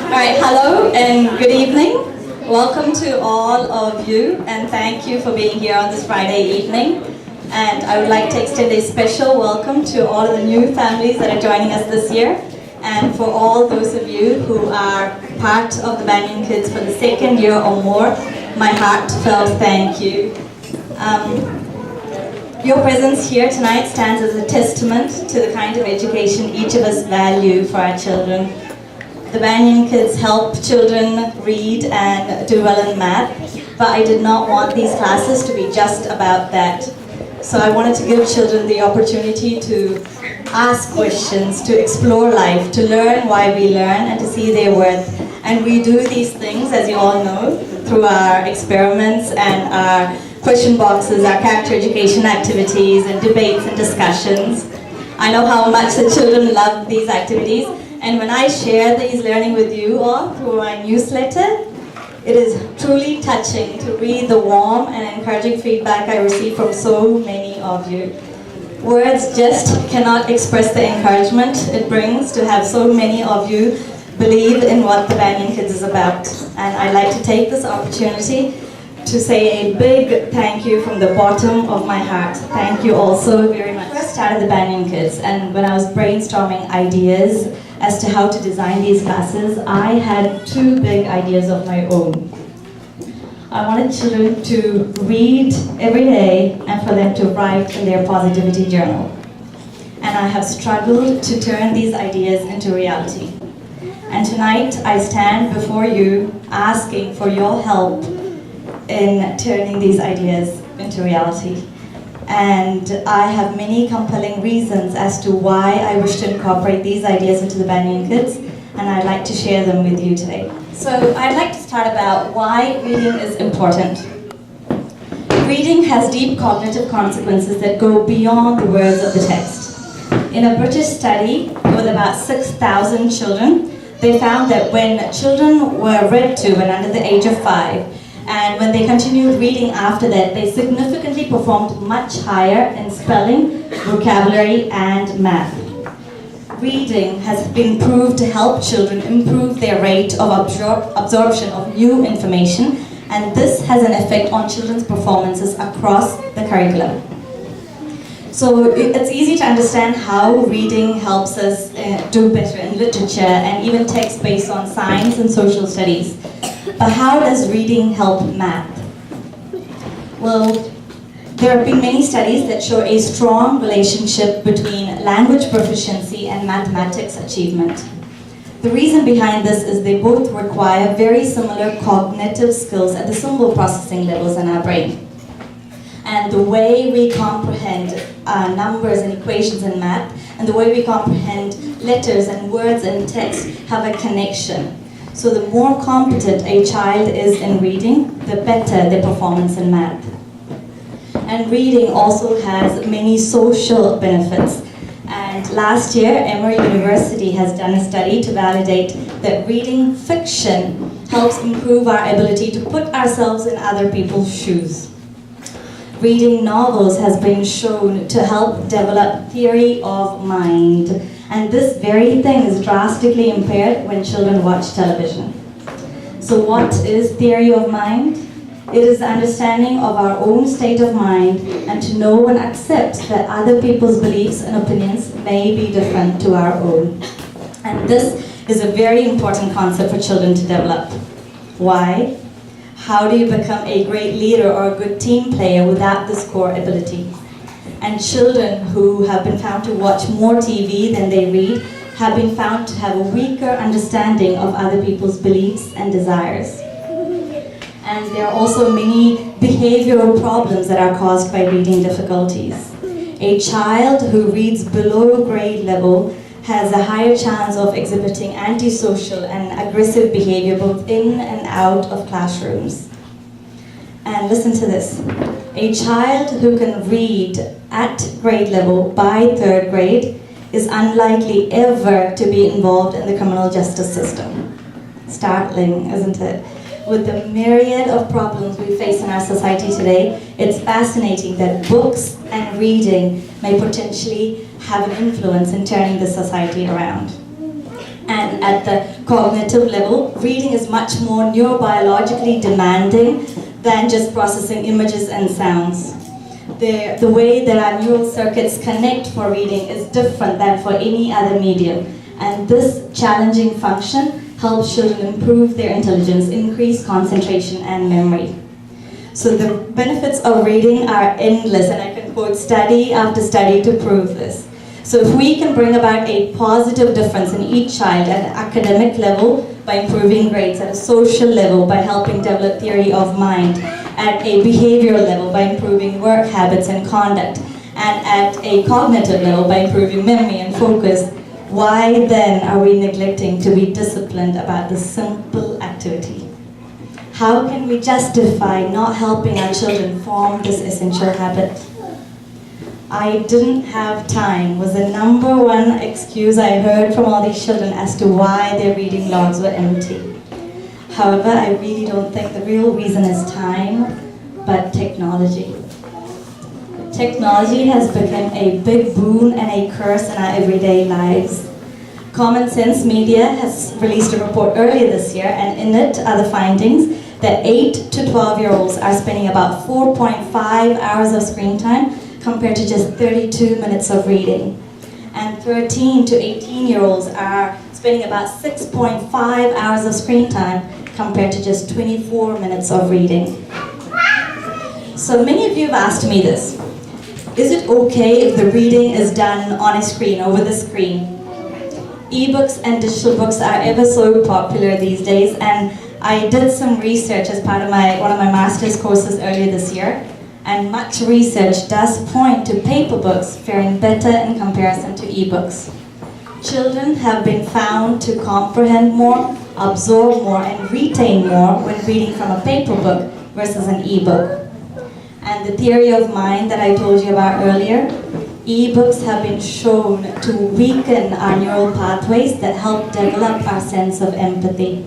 Alright, hello and good evening. Welcome to all of you and thank you for being here on this Friday evening. And I would like to extend a special welcome to all of the new families that are joining us this year. And for all those of you who are part of the TheBanyanKids for the second year or more, my heartfelt thank you. Your presence here tonight stands as a testament to the kind of education each of us value for our children. The TheBanyanKids help children read and do well in math, but I did not want these classes to be just about that. So I wanted to give children the opportunity to ask questions, to explore life, to learn why we learn, and to see their worth. And we do these things, as you all know, through our experiments and our question boxes, our character education activities, and debates and discussions. I know how much the children love these activities, and when I share these learning with you all through my newsletter, it is truly touching to read the warm and encouraging feedback I receive from so many of you. Words just cannot express the encouragement it brings to have so many of you believe in what the TheBanyanKids is about. And I'd like to take this opportunity to say a big thank you from the bottom of my heart. Thank you all so very much. I first started the TheBanyanKids, and when I was brainstorming ideas as to how to design these classes, I had two big ideas of my own. I wanted children to read every day and for them to write in their positivity journal. And I have struggled to turn these ideas into reality. And tonight I stand before you asking for your help in turning these ideas into reality. And I have many compelling reasons as to why I wish to incorporate these ideas into the TheBanyanKids, and I'd like to share them with you today. So I'd like to start about why reading is important. Reading has deep cognitive consequences that go beyond the words of the text. In a British study with about 6,000 children, they found that when children were read to when under the age of 5, and when they continued reading after that, they significantly performed much higher in spelling, vocabulary, and math. Reading has been proved to help children improve their rate of absorption of new information, and this has an effect on children's performances across the curriculum. So it's easy to understand how reading helps us do better in literature and even text based on science and social studies. But how does reading help math? Well, there have been many studies that show a strong relationship between language proficiency and mathematics achievement. The reason behind this is they both require very similar cognitive skills at the symbol processing levels in our brain. And the way we comprehend numbers and equations in math, and the way we comprehend letters and words in text have a connection. So the more competent a child is in reading, the better their performance in math. And reading also has many social benefits. And last year, Emory University has done a study to validate that reading fiction helps improve our ability to put ourselves in other people's shoes. Reading novels has been shown to help develop theory of mind. And this very thing is drastically impaired when children watch television. So what is theory of mind? It is the understanding of our own state of mind and to know and accept that other people's beliefs and opinions may be different to our own. And this is a very important concept for children to develop. Why? How do you become a great leader or a good team player without this core ability? And children who have been found to watch more TV than they read have been found to have a weaker understanding of other people's beliefs and desires. And there are also many behavioral problems that are caused by reading difficulties. A child who reads below grade level has a higher chance of exhibiting antisocial and aggressive behavior both in and out of classrooms. And listen to this. A child who can read at grade level by 3rd grade is unlikely ever to be involved in the criminal justice system. Startling, isn't it? With the myriad of problems we face in our society today, it's fascinating that books and reading may potentially have an influence in turning the society around. And at the cognitive level, reading is much more neurobiologically demanding than just processing images and sounds. The way that our neural circuits connect for reading is different than for any other medium. And this challenging function helps children improve their intelligence, increase concentration and memory. So the benefits of reading are endless, and I can quote study after study to prove this. So if we can bring about a positive difference in each child at an academic level by improving grades, at a social level by helping develop theory of mind, at a behavioral level by improving work habits and conduct, and at a cognitive level by improving memory and focus, why then are we neglecting to be disciplined about this simple activity? How can we justify not helping our children form this essential habit? I didn't have time was the number one excuse I heard from all these children as to why their reading logs were empty. However, I really don't think the real reason is time, but technology. Technology has become a big boon and a curse in our everyday lives. Common Sense Media has released a report earlier this year, and in it are the findings that 8 to 12-year-olds are spending about 4.5 hours of screen time compared to just 32 minutes of reading. And 13 to 18-year-olds are spending about 6.5 hours of screen time compared to just 24 minutes of reading. So many of you have asked me this. Is it okay if the reading is done on a screen, over the screen? Ebooks and digital books are ever so popular these days, and I did some research as part of one of my master's courses earlier this year. And much research does point to paper books faring better in comparison to ebooks. Children have been found to comprehend more, absorb more, and retain more when reading from a paper book versus an ebook. And the theory of mind that I told you about earlier, ebooks have been shown to weaken our neural pathways that help develop our sense of empathy.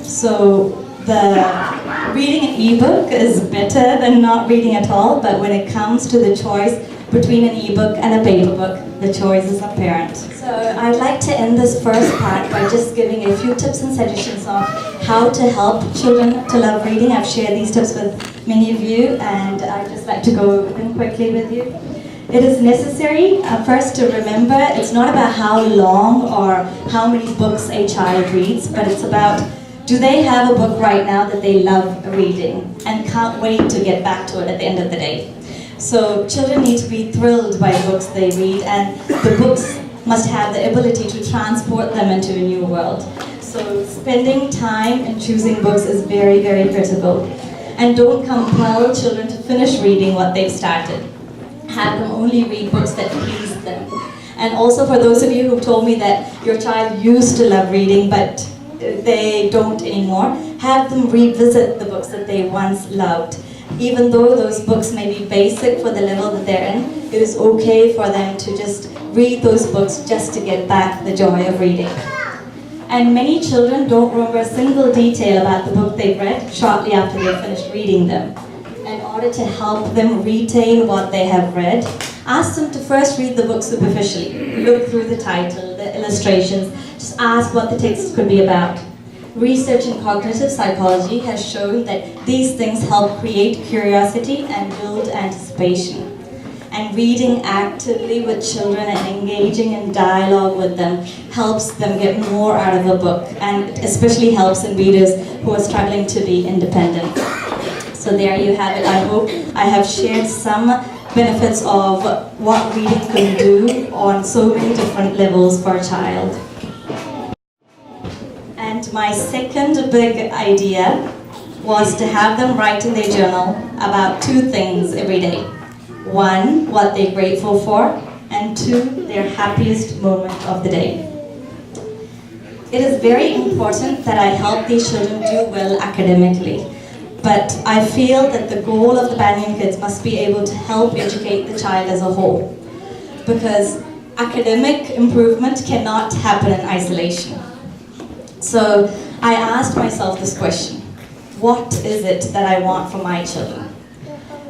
So the reading an ebook is better than not reading at all, but when it comes to the choice between an ebook and a paper book, the choice is apparent. So I'd like to end this first part by just giving a few tips and suggestions on how to help children to love reading. I've shared these tips with many of you, and I'd just like to go over them quickly with you. It is necessary first to remember it's not about how long or how many books a child reads, but it's about, do they have a book right now that they love reading and can't wait to get back to it at the end of the day? So children need to be thrilled by the books they read, and the books must have the ability to transport them into a new world. So spending time in choosing books is very, very critical. And don't compel children to finish reading what they've started. Have them only read books that please them. And also for those of you who told me that your child used to love reading but they don't anymore, have them revisit the books that they once loved. Even though those books may be basic for the level that they're in, it is okay for them to just read those books just to get back the joy of reading. And many children don't remember a single detail about the book they've read shortly after they've finished reading them. In order to help them retain what they have read, ask them to first read the book superficially. Look through the title, the illustrations, just ask what the text could be about. Research in cognitive psychology has shown that these things help create curiosity and build anticipation. And reading actively with children and engaging in dialogue with them helps them get more out of a book, and it especially helps in readers who are struggling to be independent. So there you have it. I hope I have shared some benefits of what reading can do on so many different levels for a child. And my second big idea was to have them write in their journal about two things every day. One, what they're grateful for, and two, their happiest moment of the day. It is very important that I help these children do well academically, but I feel that the goal of the Banyan Kids must be able to help educate the child as a whole, because academic improvement cannot happen in isolation. So I asked myself this question: what is it that I want for my children,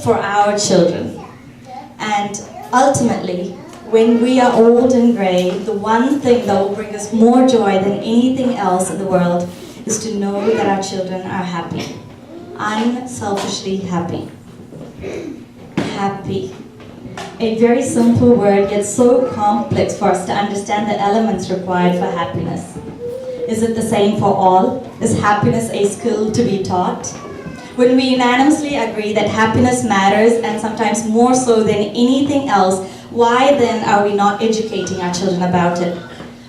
for our children? And ultimately, when we are old and grey, the one thing that will bring us more joy than anything else in the world is to know that our children are happy. Unselfishly happy. Happy. A very simple word, yet so complex for us to understand the elements required for happiness. Is it the same for all? Is happiness a skill to be taught? When we unanimously agree that happiness matters, and sometimes more so than anything else, why then are we not educating our children about it?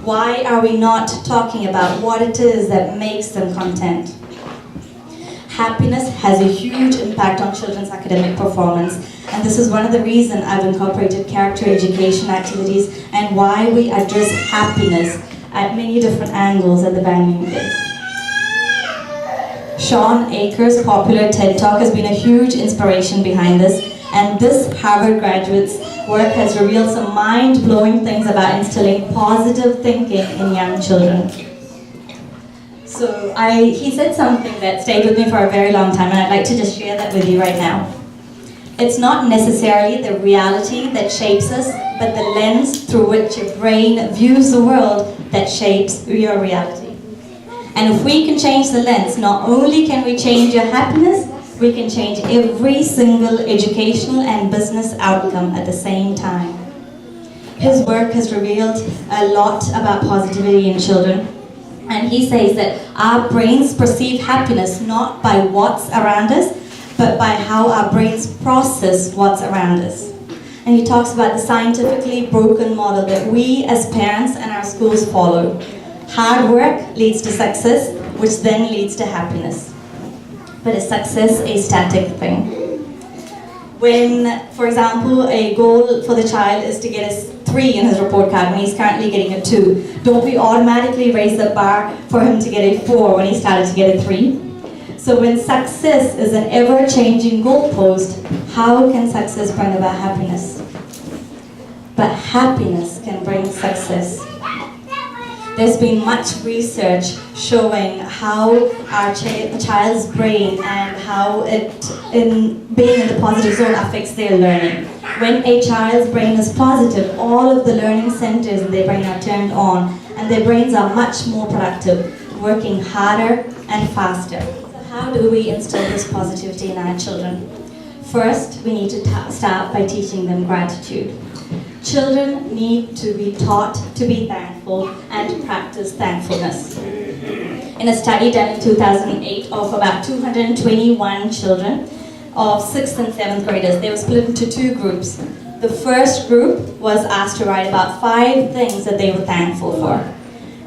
Why are we not talking about what it is that makes them content? Happiness has a huge impact on children's academic performance, and this is one of the reasons I've incorporated character education activities and why we address happiness at many different angles at the TheBanyanKids. Sean Akers' popular TED Talk has been a huge inspiration behind this, and this Harvard graduate's work has revealed some mind-blowing things about instilling positive thinking in young children. So he said something that stayed with me for a very long time, and I'd like to just share that with you right now. It's not necessarily the reality that shapes us, but the lens through which your brain views the world that shapes your reality. And if we can change the lens, not only can we change your happiness, we can change every single educational and business outcome at the same time. His work has revealed a lot about positivity in children. And he says that our brains perceive happiness not by what's around us, but by how our brains process what's around us. And he talks about the scientifically broken model that we as parents and our schools follow. Hard work leads to success, which then leads to happiness. But is success a static thing? When, for example, a goal for the child is to get a 3 in his report card when he's currently getting a 2, don't we automatically raise the bar for him to get a 4 when he started to get a 3? So when success is an ever-changing goalpost, how can success bring about happiness? But happiness can bring success. There's been much research showing how our child's brain and how being in the positive zone affects their learning. When a child's brain is positive, all of the learning centers in their brain are turned on, and their brains are much more productive, working harder and faster. How do we instill this positivity in our children? First, we need to start by teaching them gratitude. Children need to be taught to be thankful and to practice thankfulness. In a study done in 2008 of about 221 children of 6th and 7th graders, they were split into 2 groups. The first group was asked to write about 5 things that they were thankful for.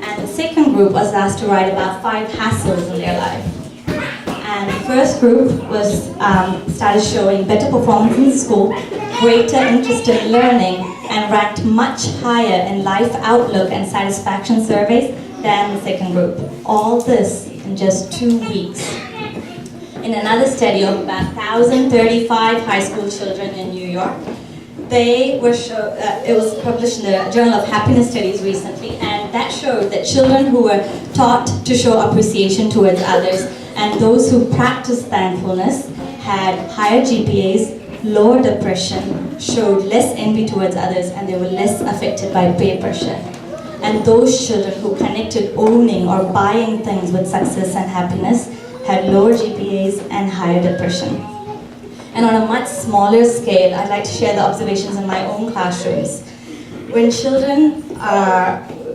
And the second group was asked to write about 5 hassles in their life. And the first group was started showing better performance in school, greater interest in learning, and ranked much higher in life outlook and satisfaction surveys than the second group. All this in just 2 weeks. In another study of about 1,035 high school children in New York, it was published in the Journal of Happiness Studies recently, and that showed that children who were taught to show appreciation towards others and those who practiced thankfulness had higher GPAs, lower depression, showed less envy towards others, and they were less affected by peer pressure. And those children who connected owning or buying things with success and happiness had lower GPAs and higher depression. And on a much smaller scale, I'd like to share the observations in my own classrooms.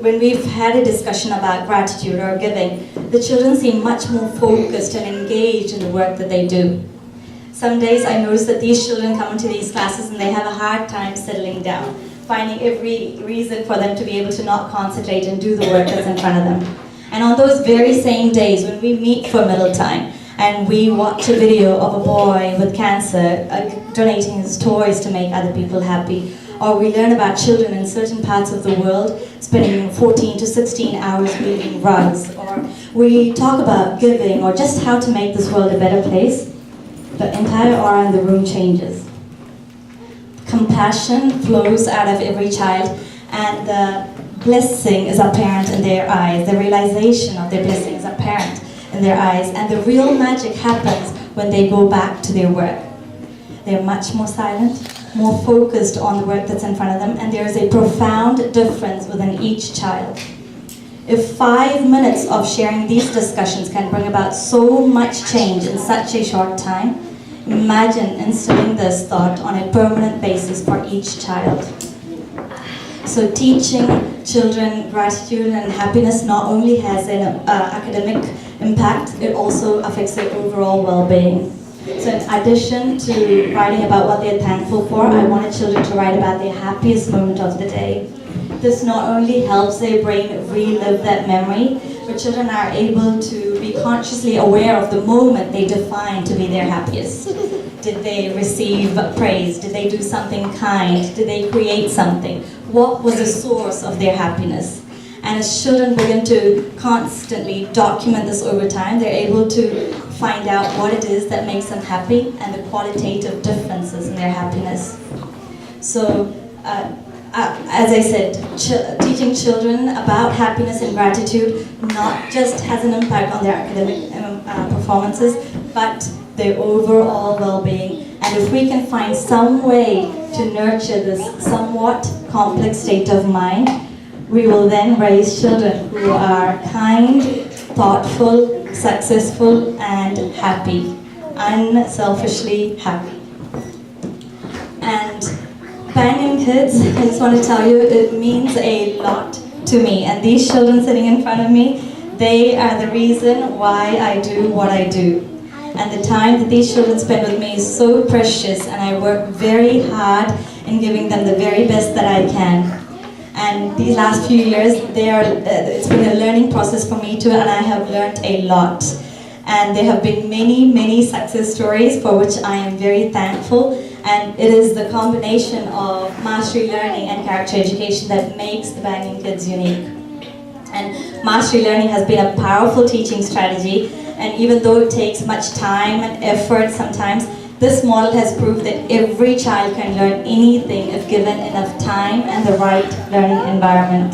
When we've had a discussion about gratitude or giving, the children seem much more focused and engaged in the work that they do. Some days I notice that these children come into these classes and they have a hard time settling down, finding every reason for them to be able to not concentrate and do the work that's in front of them. And on those very same days when we meet for middle time and we watch a video of a boy with cancer donating his toys to make other people happy, or we learn about children in certain parts of the world spending 14 to 16 hours weaving rugs, or we talk about giving or just how to make this world a better place, the entire aura in the room changes. Compassion flows out of every child, and the blessing is apparent in their eyes. The realization of their blessing is apparent in their eyes, and the real magic happens when they go back to their work. They're much more silent, more focused on the work that's in front of them, and there is a profound difference within each child. If 5 minutes of sharing these discussions can bring about so much change in such a short time, imagine instilling this thought on a permanent basis for each child. So teaching children gratitude and happiness not only has an academic impact, it also affects their overall well-being. So in addition to writing about what they're thankful for, I wanted children to write about their happiest moment of the day. This not only helps their brain relive that memory, but children are able to be consciously aware of the moment they define to be their happiest. Did they receive praise? Did they do something kind? Did they create something? What was the source of their happiness? And as children begin to constantly document this over time, they're able to find out what it is that makes them happy and the qualitative differences in their happiness. So, as I said, teaching children about happiness and gratitude not just has an impact on their academic performances, but their overall well-being. And if we can find some way to nurture this somewhat complex state of mind, we will then raise children who are kind, thoughtful, successful, and happy, unselfishly happy. And TheBanyanKids, I just want to tell you, it means a lot to me. And these children sitting in front of me, they are the reason why I do what I do. And the time that these children spend with me is so precious, and I work very hard in giving them the very best that I can. And these last few years, it's been a learning process for me too, and I have learned a lot. And there have been many, many success stories for which I am very thankful. And it is the combination of mastery learning and character education that makes TheBanyanKids unique. And mastery learning has been a powerful teaching strategy, and even though it takes much time and effort sometimes, this model has proved that every child can learn anything if given enough time and the right learning environment.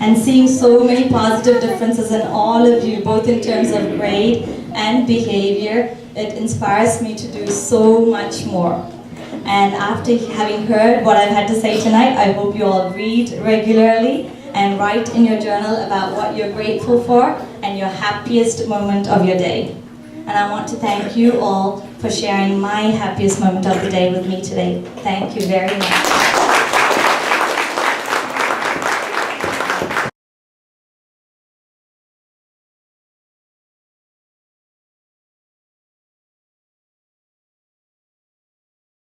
And seeing so many positive differences in all of you, both in terms of grade and behavior, it inspires me to do so much more. And after having heard what I've had to say tonight, I hope you all read regularly and write in your journal about what you're grateful for and your happiest moment of your day. And I want to thank you all for sharing my happiest moment of the day with me today. Thank you very much.